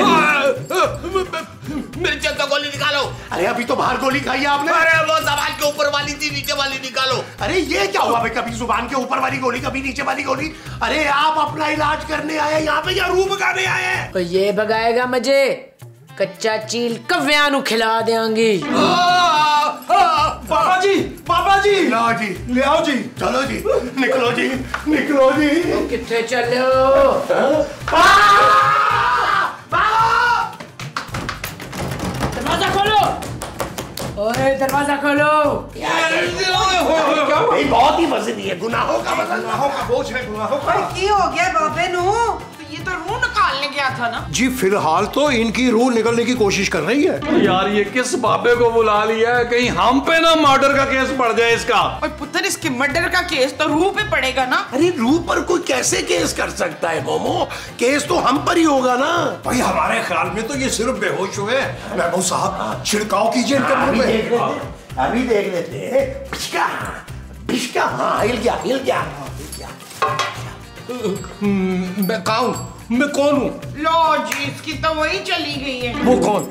मेरी जेब से गोली निकालो। अरे अभी तो बाहर गोली खाई है आपने। अरे वो ज़बान के ऊपर वाली थी, नीचे वाली निकालो। अरे ये क्या हुआ भाई, कभी जुबान के ऊपर वाली गोली कभी नीचे वाली गोली। अरे आप अपना इलाज करने आए यहाँ पे या रूह भगाने आए हैं? तो ये भगाएगा मुझे, कच्चा चील कव्या नु खिला देंगी। बाबा जी ले आओ जी। चलो जी निकलो जी। कितने चलो? दरवाजा खोलो, ओए दरवाजा खोलो। बहुत ही वजनी है, गुनाहों का वजन। गुनाहों का बोझ है, गुनाहों का। की हो गया बाबे नु? तो ये तो रूह निकालने गया था ना। जी फिलहाल तो इनकी रूह निकलने की कोशिश कर रही है। यार ये किस बाबे को बुला लिया है, कहीं हम पे ना मर्डर का केस पड़ जाए इसका। और पुत्र इसके मर्डर का केस तो रूह पे पड़ेगा ना। अरे रूह पर कोई कैसे केस कर सकता है मोमो? केस तो हम पर ही होगा ना। भाई हमारे ख्याल में तो ये सिर्फ बेहोश हुए। महबूब साहब छिड़काव कीजिए इनके मुंह पे। अभी देख लेते। बिस्का बिस्का, हाँ हिल गया हिल गया। मैं कौन हूँ? लो जी, इसकी तो वही चली गई है। वो कौन?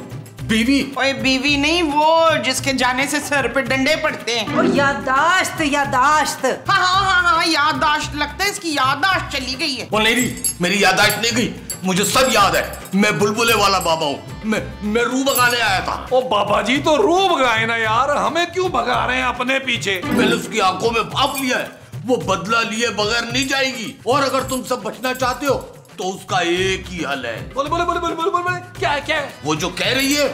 बीवी? ओए बीवी नहीं, वो जिसके जाने से सर पे डंडे पड़ते हैं। और यादाश्त यादाश्त। हाँ हाँ हाँ हाँ, यादाश्त। लगता है इसकी यादाश्त चली गई है। वो नहीं, मेरी यादाश्त नहीं गई, मुझे सब याद है। मैं बुलबुले वाला बाबा हूँ। मैं रूह भगाने आया था। ओ बाबा जी तो रूह भगाए ना यार, हमें क्यों भगा रहे हैं अपने पीछे? मैंने उसकी आंखों में भाप लिया है, वो बदला लिए बगैर नहीं जाएगी। और अगर तुम सब बचना चाहते हो तो उसका एक ही हल है। बोले बोले बोले बोले बोले बोले क्या क्या? वो जो कह रही है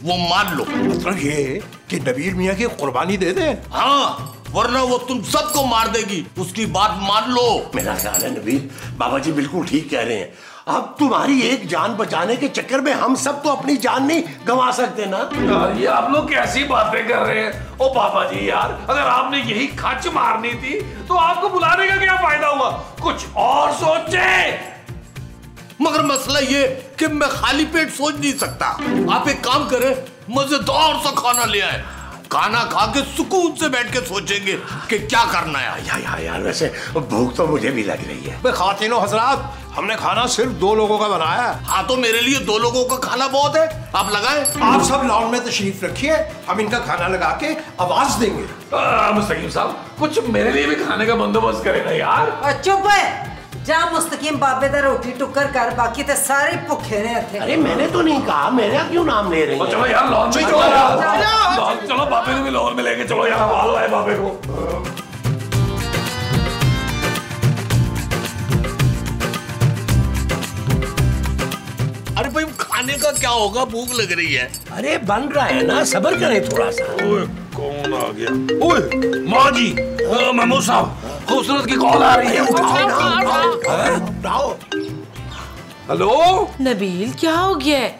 वो मान लो। मतलब ये कि नबील मियाँ की कुर्बानी दे दे। हाँ, वरना वो तुम सबको मार देगी। उसकी बात मान लो। मेरा ख्याल है नबील बाबा जी बिल्कुल ठीक कह रहे हैं। अब तुम्हारी एक जान बचाने के चक्कर में हम सब तो अपनी जान नहीं गंवा सकते ना। यार ये आप लोग कैसी बातें कर रहे हैं? ओ बाबा जी यार, अगर आपने यही खच मारनी थी तो आपको बुलाने का क्या फायदा हुआ? कुछ और सोचे। मगर मसला ये कि मैं खाली पेट सोच नहीं सकता। आप एक काम करें, मजेदार सा खाना ले आए। खाना खा के सुकून से बैठ के सोचेंगे कि क्या करना है। यार वैसे भूख तो मुझे भी लग रही है। खातिनो हजरात, हमने खाना सिर्फ 2 लोगों का बनाया है। हाँ तो मेरे लिए 2 लोगों का खाना बहुत है, आप लगाएं। आप सब लॉन में तशरीफ रखिए, हम इनका खाना लगा के आवाज देंगे। मुस्तकीम साहब कुछ मेरे लिए भी खाने का बंदोबस्त करें ना यार। चुप है, जा मुस्तकीम बाबे दा रोटी टुक्कर कर, बाकी तो सारे भुखे ने थे। अरे मैंने तो नहीं कहा, मेरा क्यों नाम ले रही है? चलो यार लॉन में चलो यार, चलो बाबे को भी लॉन में लेके चलो यार, वालो है बाबे को। अरे भाई खाने का क्या होगा, भूख लग रही है। अरे बन रहा है ना, सब्र करें थोड़ा सा। ओए कौन आ गया? ओए माँ जी, महमूद साहब, खूबसूरत की कॉल आ रही है। हेलो नबील क्या हो गया है?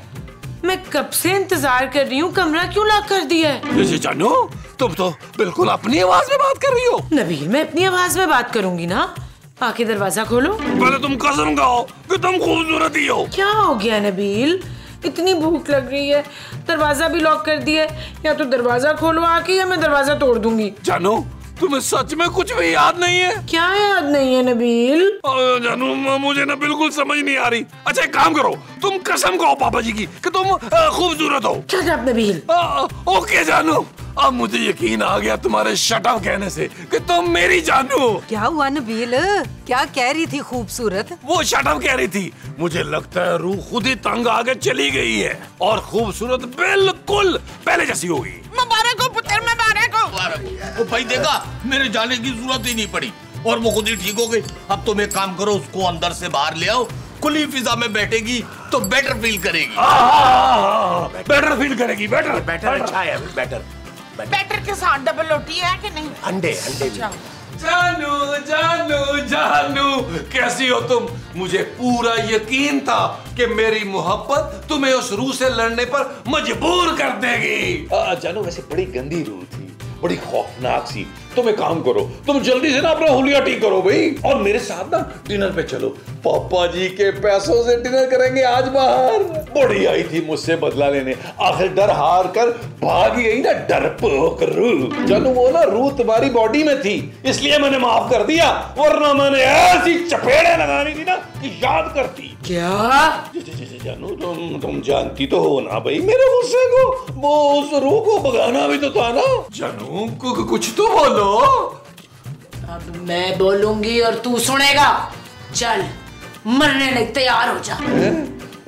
मैं कब से इंतजार कर रही हूँ, कमरा क्यों लॉक कर दिया है? जी जानू, तुम तो बिल्कुल अपनी आवाज में बात कर रही हो। नबील मैं अपनी आवाज में बात करूंगी ना, आके दरवाजा खोलो। पहले तुम कसम खाओ कि तुम खूबसूरत ही हो। क्या हो गया नबील, इतनी भूख लग रही है, दरवाजा भी लॉक कर दिया है। या तो दरवाजा खोलो आके या मैं दरवाजा तोड़ दूंगी। जानू तुम्हें सच में कुछ भी याद नहीं है? क्या याद नहीं है नबील? जानू मुझे ना बिल्कुल समझ नहीं आ रही। अच्छा एक काम करो, तुम कसम खाओ पापा जी की कि तुम खूबसूरत हो। Shut up Nabeel. ओके जानू, अब मुझे यकीन आ गया तुम्हारे शट अप कहने से कि तुम मेरी जानू हो। क्या हुआ नबील, क्या कह रही थी खूबसूरत? वो शट अप कह रही थी। मुझे लगता है रूह खुद ही तंग आगे चली गई है और खूबसूरत बिल्कुल पहले जैसी होगी। मुबारक हो पुत्र, मुबारक हो। वो भाई देखा, मेरे जाने की जरूरत ही नहीं पड़ी और वो खुद ही ठीक हो गई। अब तुम एक काम करो, उसको अंदर से बाहर ले आओ, खुली फिजा में बैठेगी तो बेटर फील करेगी। बेटर फील करेगी। बेटर बेटर अच्छा है, बेटर बैटर के साथ डबल रोटी है कि नहीं? अंडे अंडे। जानू जानू जानू कैसी हो तुम? मुझे पूरा यकीन था कि मेरी मोहब्बत तुम्हें उस रूह से लड़ने पर मजबूर कर देगी। जानू वैसे बड़ी गंदी रूह थी, बड़ी खौफनाक सी। तुम एक काम करो, तुम जल्दी से ना अपना हुलिया ठीक करो भाई, और मेरे साथ ना डिनर पे चलो। पापा जी के पैसों से डिनर करेंगे आज बाहर। बड़ी आई थी मुझसे बदला लेने, आखिर डर हार कर भागी गई ना डरपोक रूह। जानू वो ना रूह तुम्हारी बॉडी में थी, इसलिए मैंने माफ कर दिया, वरना मैंने ऐसी चपेड़े लगानी थी ना कि याद करती। क्या? जानू तुम जानती तो हो ना भाई मेरे गुस्से को, वो उस रूह को भगाना भी तो था ना। जानू कुछ तो बोलो। अब मैं बोलूंगी और तू सुनेगा। चल मरने नहीं, तैयार हो जा।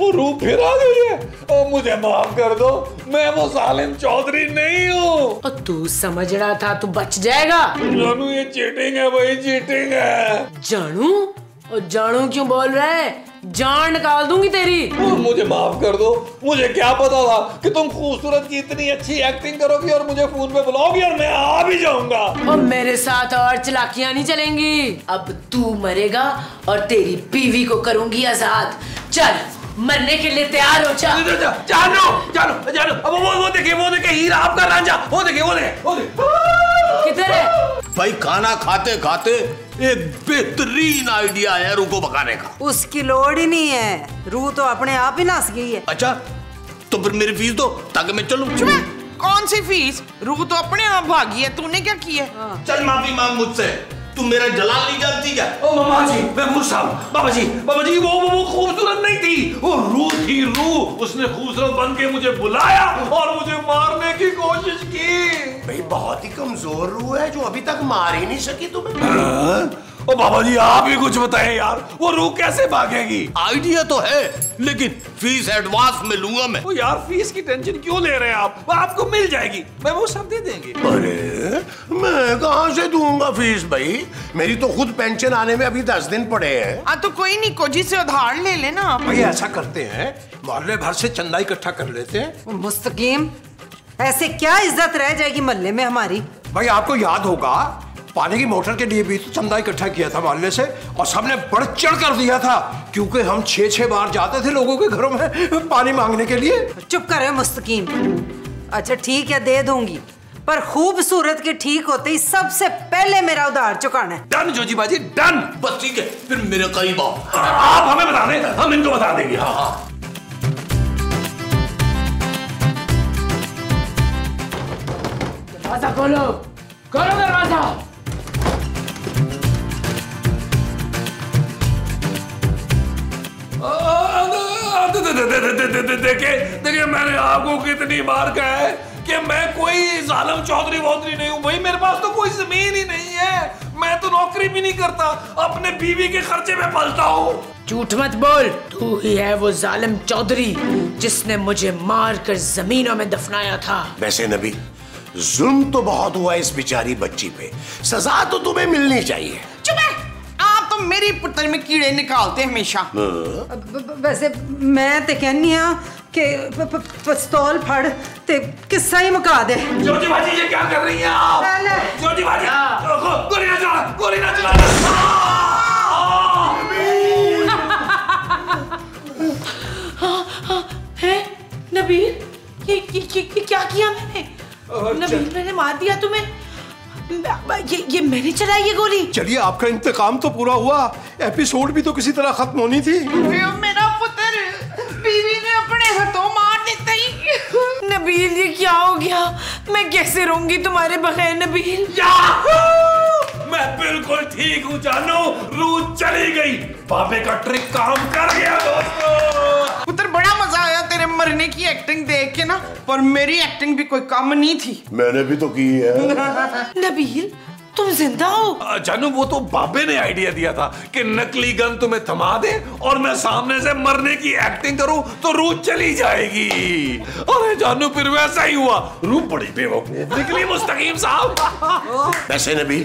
वो रूह फिर आ गई है। और मुझे माफ कर दो, मैं वो सालिम चौधरी नहीं हूँ। और तू समझ रहा था तू बच जाएगा? जानू ये चीटिंग है भाई, चीटिंग है। जानू और जानू क्यों बोल रहा है? जान निकाल दूंगी तेरी। और मुझे माफ कर दो, मुझे क्या पता था कि तुम खूबसूरत की इतनी अच्छी एक्टिंग करोगी और मुझे फोन पे बुलाओगी और मैं आ भी जाऊंगा। और मेरे साथ और चालाकियां नहीं चलेंगी। अब तू मरेगा और तेरी बीवी को करूंगी आजाद। चल मरने के लिए तैयार हो जा। जानो अब वो देखिए हीरा आपका रांझा, वो देखिए किधर है? भाई खाना खाते खाते एक बेहतरीन आइडिया है रू को भगाने का। उसकी लोड़ ही नहीं है, रू तो अपने आप ही नास गई है। अच्छा तो फिर मेरी फीस दो ताकि मैं चलूं। कौन सी फीस? रू तो अपने आप भागी है, तूने क्या किया? चल माफी मांग मुझसे, तू मेरा जलाल नहीं जानती क्या? ओ मामा जी, मैं गुस्सा हूं। बाबा जी वो खूबसूरत नहीं थी, वो रू थी। रू उसने खूबसूरत बन के मुझे बुलाया और मुझे मारने की कोशिश की। भाई बहुत ही कमजोर रू है जो अभी तक मार ही नहीं सकी तुम्हें। ओ बाबा जी आप ही कुछ बताएं यार, वो रू कैसे भागेगी? आइडिया तो है लेकिन फीस एडवांस में लूंगा मैं। ओ यार फीस की टेंशन क्यों ले रहे हैं आप? वो आपको मिल जाएगी, मैं वो सब दे देंगे। अरे मैं कहां से दूंगा फीस भाई? मेरी तो खुद पेंशन आने में अभी 10 दिन पड़े हैं। तो कोई नहीं, कोजी से उधार ले लेना आप। भाई ऐसा करते हैं, मोहल्ले भर से चंदा इकट्ठा कर लेते हैं। मुस्तकीम, ऐसे क्या इज्जत रह जाएगी मोहल्ले में हमारी? भाई आपको याद होगा पानी की मोटर के लिए भी तो चंदा इकट्ठा किया था मोहल्ले से और सबने बढ़ चढ़ कर दिया था क्योंकि हम 6-6 बार जाते थे लोगों के घरों में पानी मांगने के लिए। चुप करे मुस्तकीम। अच्छा ठीक है दे दूंगी, पर खूबसूरत के ठीक होते ही सबसे पहले मेरा उधार चुकाना है। डन जोजी बाजी डन। बस ठीक है, फिर मेरे करीब आओ। आप हमें बता दें, हम इनको बता देंगे। हाँ दरवाजा खोलो, खोलो दरवाजा। देखिए मैंने आपको कितनी बार कहा है कि मैं कोई जालिम चौधरी वौधरी नहीं हूँ भाई। मेरे पास तो कोई जमीन ही नहीं है, मैं तो नौकरी भी नहीं करता, अपने बीवी के खर्चे में पलता हूँ। झूठ मत बोल, तू ही है वो जालिम चौधरी जिसने मुझे मार कर जमीनों में दफनाया था। वैसे नबी जुल्म तो बहुत हुआ इस बेचारी बच्ची पे, सजा तो तुम्हें मिलनी चाहिए। चुप है, आप तो मेरी पुत्र में कीड़े निकालते हमेशा। वैसे मैं तो कहनी हाँ कि पिस्तौल फड़ ते किस्सा ही मुका दे। जोजी बाजी ये क्या कर रही हैं आप? जोजी बाजी गोली ना चला। है नबील, ये क्या किया मैंने? नबील मैंने मार दिया तुम्हें? ये मैंने चलाई ये गोली? चलिए आपका इंतकाम तो पूरा हुआ, एपिसोड भी तो किसी तरह खत्म होनी थी। मेरा पुत्र बीवी ने अपने हाथों मार देता ही। नबील ये क्या हो गया? मैं कैसे रहूंगी तुम्हारे बगैर नबील? मैं बिल्कुल ठीक हूँ जानू, रू चली गई, बाबे का ट्रिक काम कर गया दोस्तों। पुत्र बड़ा मजा आया तेरे मरने की एक्टिंग देख के ना, पर मेरी एक्टिंग भी कोई कम नहीं थी। मैंने भी तो की है। नबील तुम जिंदा हो? जानू वो तो बाबे ने आइडिया दिया था कि नकली गन तुम्हें थमा दे और मैं सामने से मरने की एक्टिंग करूं तो रू चली जाएगी। अरे जानू फिर वैसा ही हुआ, रू बड़ी बेवकूफ निकली मुस्तकीम साहब। वैसे नबी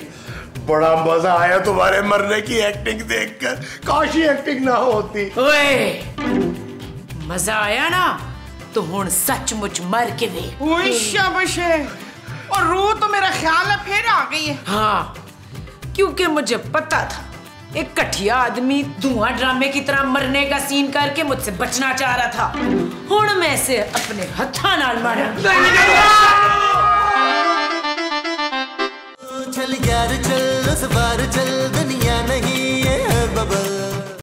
बड़ा मजा आया तुम्हारे मरने की एक्टिंग देखकर, काश ये एक्टिंग ना होती। ओए मजा आया ना तो हुण सचमुच मर के वे। शाबाश है, और रू तो मेरा ख्याल है फिर आ गई है। हाँ क्योंकि मुझे पता था एक कठिया आदमी धुआं ड्रामे की तरह मरने का सीन करके मुझसे बचना चाह रहा था। हुण मैं इसे अपने हत्था नाल मारा। चल यार चल, उस बार चल।